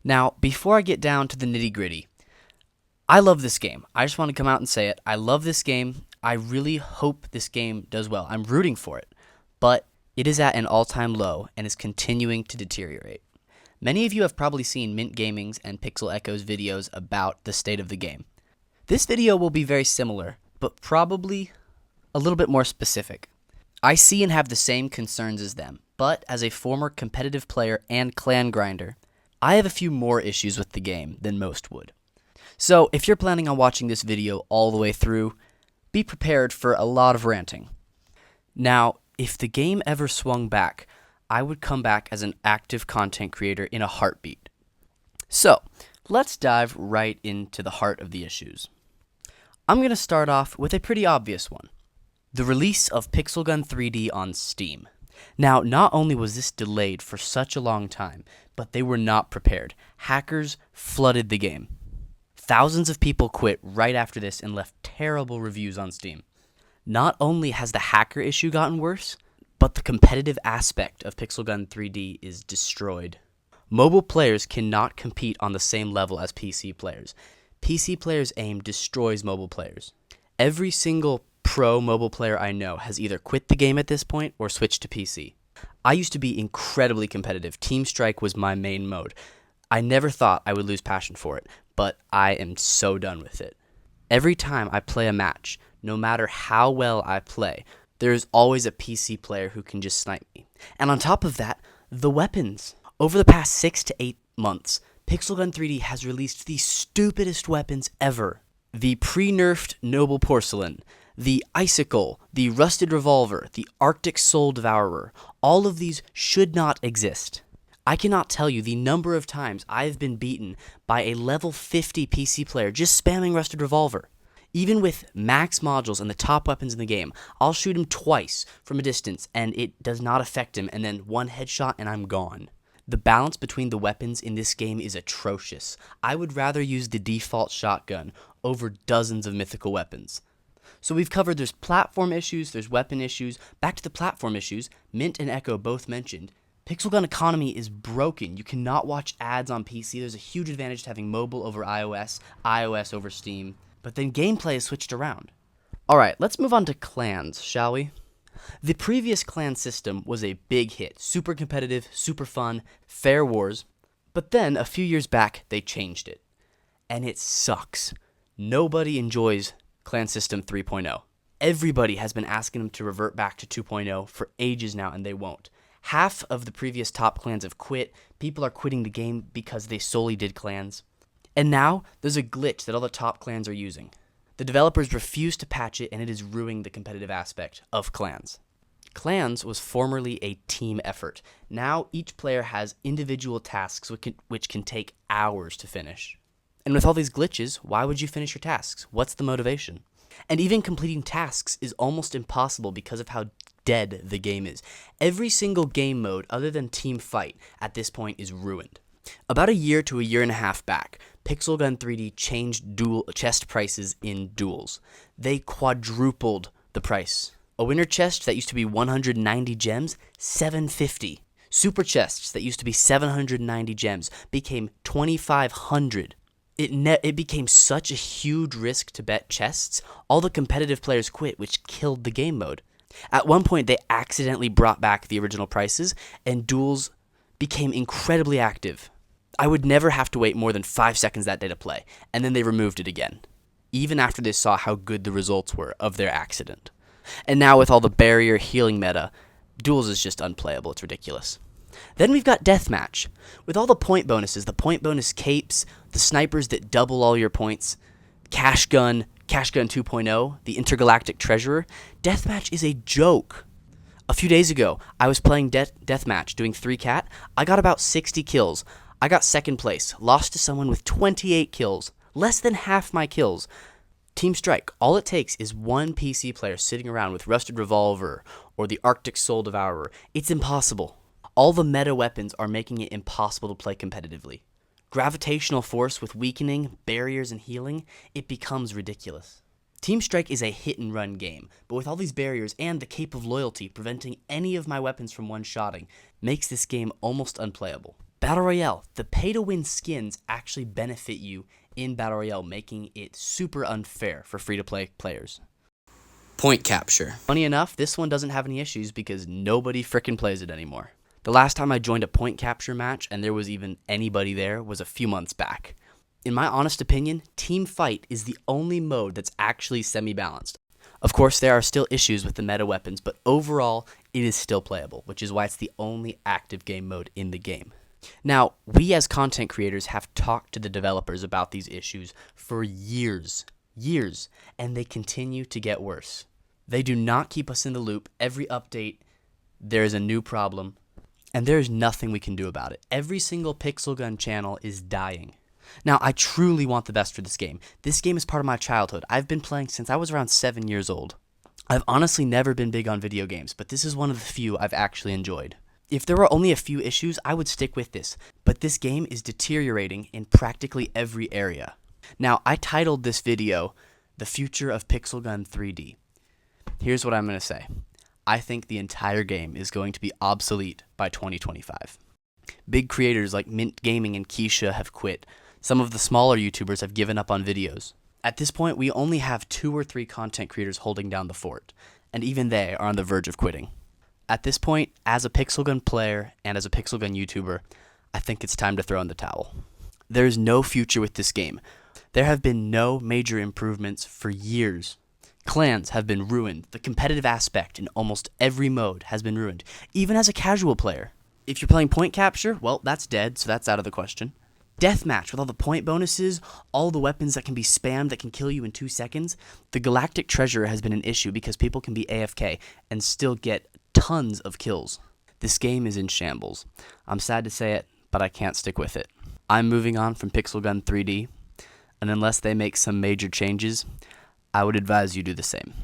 Now, before I get down to the nitty-gritty, I love this game. I just want to come out and say it. I love this game. I really hope this game does well. I'm rooting for it, but it is at an all-time low and is continuing to deteriorate. Many of you have probably seen Mint Gaming's and Pixel Echo's videos about the state of the game. This video will be very similar, but probably a little bit more specific. I see and have the same concerns as them, but as a former competitive player and clan grinder, I have a few more issues with the game than most would. So if you're planning on watching this video all the way through, be prepared for a lot of ranting. Now, if the game ever swung back, I would come back as an active content creator in a heartbeat. So, let's dive right into the heart of the issues. I'm going to start off with a pretty obvious one. The release of Pixel Gun 3D on Steam. Now, not only was this delayed for such a long time, but they were not prepared. Hackers flooded the game. Thousands of people quit right after this and left terrible reviews on Steam. Not only has the hacker issue gotten worse, but the competitive aspect of Pixel Gun 3D is destroyed. Mobile players cannot compete on the same level as PC players. PC players' aim destroys mobile players. Every single pro mobile player I know has either quit the game at this point or switched to PC. I used to be incredibly competitive. Team Strike was my main mode. I never thought I would lose passion for it, but I am so done with it. Every time I play a match, no matter how well I play, there is always a PC player who can just snipe me. And on top of that, the weapons. Over the past 6 to 8 months, Pixel Gun 3D has released the stupidest weapons ever. The pre-nerfed Noble Porcelain, the Icicle, the Rusted Revolver, the Arctic Soul Devourer. All of these should not exist. I cannot tell you the number of times I have been beaten by a level 50 PC player just spamming Rusted Revolver. Even with max modules and the top weapons in the game, I'll shoot him twice from a distance and it does not affect him, and then one headshot and I'm gone. The balance between the weapons in this game is atrocious. I would rather use the default shotgun over dozens of mythical weapons. So we've covered there's platform issues, there's weapon issues. Back to the platform issues, Mint and Echo both mentioned. Pixel Gun economy is broken. You cannot watch ads on PC. There's a huge advantage to having mobile over iOS, iOS over Steam. But then gameplay is switched around. Alright, let's move on to clans, shall we? The previous clan system was a big hit. Super competitive, super fun, fair wars. But then, a few years back, they changed it. And it sucks. Nobody enjoys Clan System 3.0. Everybody has been asking them to revert back to 2.0 for ages now, and they won't. Half of the previous top clans have quit. People are quitting the game because they solely did clans. And now, there's a glitch that all the top clans are using. The developers refuse to patch it, and it is ruining the competitive aspect of clans. Clans was formerly a team effort. Now, each player has individual tasks which can take hours to finish. And with all these glitches, why would you finish your tasks? What's the motivation? And even completing tasks is almost impossible because of how dead the game is. Every single game mode other than Team Fight at this point is ruined. About a year to a year and a half back, Pixel Gun 3D changed chest prices in duels. They quadrupled the price. A winner chest that used to be 190 gems, 750. Super chests that used to be 790 gems became 2,500. It became such a huge risk to bet chests, all the competitive players quit, which killed the game mode. At one point, they accidentally brought back the original prices, and duels became incredibly active. I would never have to wait more than 5 seconds that day to play, and then they removed it again, even after they saw how good the results were of their accident. And now with all the barrier healing meta, duels is just unplayable. It's ridiculous. Then we've got Deathmatch. With all the point bonuses, the point bonus capes, the snipers that double all your points, Cash Gun 2.0, the Intergalactic Treasurer, Deathmatch is a joke. A few days ago, I was playing Deathmatch, doing 3-cat. I got about 60 kills. I got second place, lost to someone with 28 kills, less than half my kills. Team Strike, all it takes is one PC player sitting around with Rusted Revolver or the Arctic Soul Devourer. It's impossible. All the meta weapons are making it impossible to play competitively. Gravitational force with weakening, barriers, and healing, it becomes ridiculous. Team Strike is a hit-and-run game, but with all these barriers and the Cape of Loyalty preventing any of my weapons from one-shotting, makes this game almost unplayable. Battle Royale. The pay-to-win skins actually benefit you in Battle Royale, making it super unfair for free-to-play players. Point capture. Funny enough, this one doesn't have any issues because nobody frickin' plays it anymore. The last time I joined a point capture match and there was even anybody there was a few months back. In my honest opinion, Team Fight is the only mode that's actually semi-balanced. Of course, there are still issues with the meta weapons, but overall, it is still playable, which is why it's the only active game mode in the game. Now, we as content creators have talked to the developers about these issues for years, and they continue to get worse. They do not keep us in the loop. Every update, there is a new problem, and there is nothing we can do about it. Every single Pixel Gun channel is dying. Now, I truly want the best for this game. This game is part of my childhood. I've been playing since I was around 7 years old. I've honestly never been big on video games, but this is one of the few I've actually enjoyed. If there were only a few issues, I would stick with this, but this game is deteriorating in practically every area. Now, I titled this video, The Future of Pixel Gun 3D. Here's what I'm going to say. I think the entire game is going to be obsolete by 2025. Big creators like Mint Gaming and Keisha have quit. Some of the smaller YouTubers have given up on videos. At this point, we only have 2 or 3 content creators holding down the fort, and even they are on the verge of quitting. At this point, as a Pixel Gun player and as a Pixel Gun YouTuber, I think it's time to throw in the towel. There is no future with this game. There have been no major improvements for years. Clans have been ruined. The competitive aspect in almost every mode has been ruined, even as a casual player. If you're playing point capture, well, that's dead, so that's out of the question. Deathmatch with all the point bonuses, all the weapons that can be spammed that can kill you in 2 seconds. The Galactic Treasure has been an issue because people can be AFK and still get tons of kills. This game is in shambles. I'm sad to say it, but I can't stick with it. I'm moving on from Pixel Gun 3D, and unless they make some major changes, I would advise you do the same.